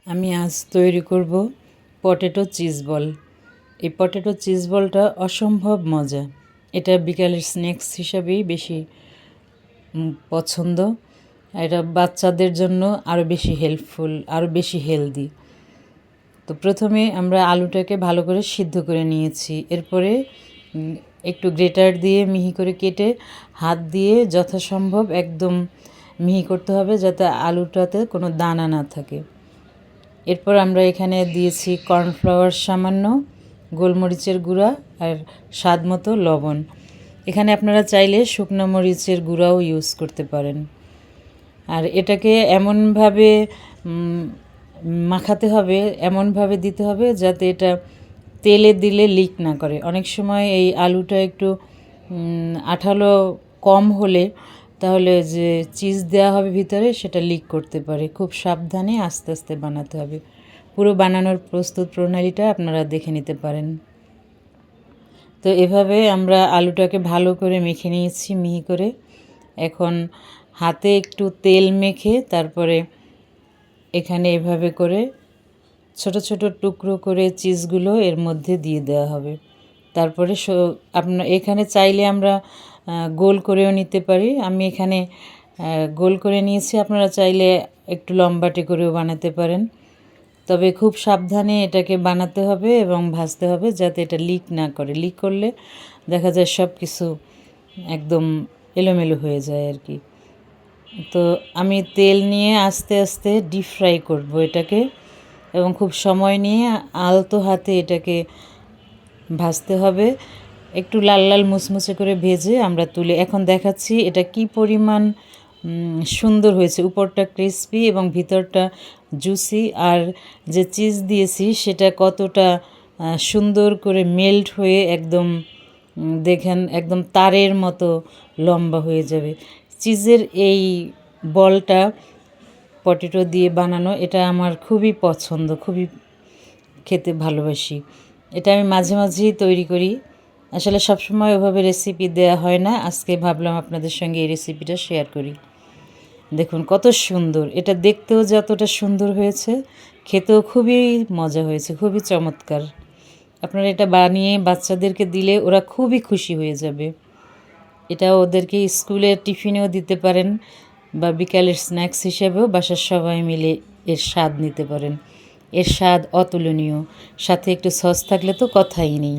আমি আজ তৈরি করব পটেটো চিজ বল। এই পটেটো চিজ বলটা অসম্ভব মজা। এটা বিকালের স্ন্যাক্স হিসাবেই বেশি পছন্দ। এটা বাচ্চাদের জন্য আরও বেশি হেল্পফুল, আরও বেশি হেলদি। তো প্রথমে আমরা আলুটাকে ভালো করে সিদ্ধ করে নিয়েছি। এরপরে একটু গ্রেটার দিয়ে মিহি করে কেটে হাত দিয়ে যথাসম্ভব একদম মিহি করতে হবে, যাতে আলুটাতে কোনো দানা না থাকে। এরপর আমরা এখানে দিয়েছি কর্নফ্লাওয়ার সামান্য, গোলমরিচের গুঁড়া আর স্বাদ মতো লবণ। এখানে আপনারা চাইলে শুকনো মরিচের গুঁড়াও ইউজ করতে পারেন। আর এটাকে এমনভাবে মাখাতে হবে, এমনভাবে দিতে হবে যাতে এটা তেলে দিলে লিক না করে। অনেক সময় এই আলুটা একটু আঠালো কম হলে তাহলে যে চিজ দেওয়া হবে ভিতরে সেটা লিক করতে পারে। খুব সাবধানে আস্তে আস্তে বানাতে হবে। পুরো বানানোর প্রস্তুত প্রণালীটা আপনারা দেখে নিতে পারেন। তো এভাবে আমরা আলুটাকে ভালো করে মেখে নিয়েছি মিহি করে। এখন হাতে একটু তেল মেখে তারপরে এখানে এভাবে করে ছোট ছোট টুকরো করে চিজগুলো এর মধ্যে দিয়ে দেওয়া হবে। তারপরে এখানে চাইলে আমরা গোল করেও নিতে পারি। আমি এখানে গোল করে নিয়েছি, আপনারা চাইলে একটু লম্বাটে করেও বানাতে পারেন। তবে খুব সাবধানে এটাকে বানাতে হবে এবং ভাজতে হবে যাতে এটা লিক না করে। লিক করলে দেখা যায় সব কিছু একদম এলোমেলো হয়ে যায় আর কি। তো আমি তেল নিয়ে আস্তে আস্তে ডিপ ফ্রাই করব এটাকে, এবং খুব সময় নিয়ে আলতো হাতে এটাকে ভাজতে হবে। একটু লাল লাল মুচমুচে করে ভেজে আমরা তুলে এখন দেখাচ্ছি এটা কি পরিমাণ সুন্দর হয়েছে। উপরটা ক্রিসপি এবং ভিতরটা জুসি, আর যে চিজ দিয়েছি সেটা কতটা সুন্দর করে মেল্ট হয়ে একদম দেখেন একদম তারের মতো লম্বা হয়ে যাবে। চিজের এই বলটা পটেটো দিয়ে বানানো, এটা আমার খুবই পছন্দ, খুবই খেতে ভালোবাসি। এটা আমি মাঝে মাঝেই তৈরি করি। আসলে সবসময় ওভাবে রেসিপি দেওয়া হয় না, আজকে ভাবলাম আপনাদের সঙ্গে এই রেসিপিটা শেয়ার করি। দেখুন কত সুন্দর, এটা দেখতেও যতটা সুন্দর হয়েছে খেতেও খুবই মজা হয়েছে, খুবই চমৎকার। আপনারা এটা বানিয়ে বাচ্চাদেরকে দিলে ওরা খুবই খুশি হয়ে যাবে। এটা ওদেরকে স্কুলের টিফিনেও দিতে পারেন বা বিকালের স্ন্যাক্স হিসেবেও বাসার সবাই মিলে এর স্বাদ নিতে পারেন। এর স্বাদ অতুলনীয়, সাথে একটু সস থাকলে তো কথাই নেই।